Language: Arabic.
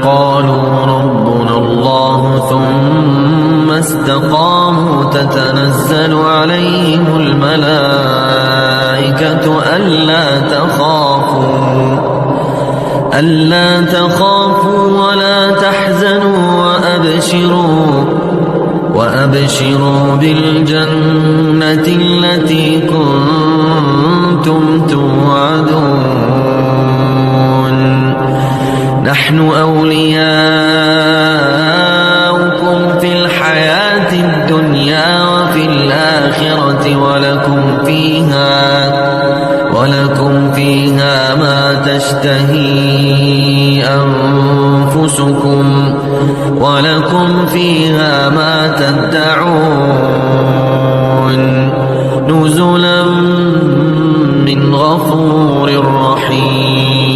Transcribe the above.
قالوا ربنا الله ثم استقاموا تتنزل عليهم الملائكة ألا تخافوا ولا تحزنوا وأبشروا بالجنة التي كنتم توعدون نحن أولياؤكم في الحياة الدنيا وفي الآخرة ولكم فيها ما تشتهي أنفسكم ولكم فيها ما تدعون نزلا من غفور رحيم.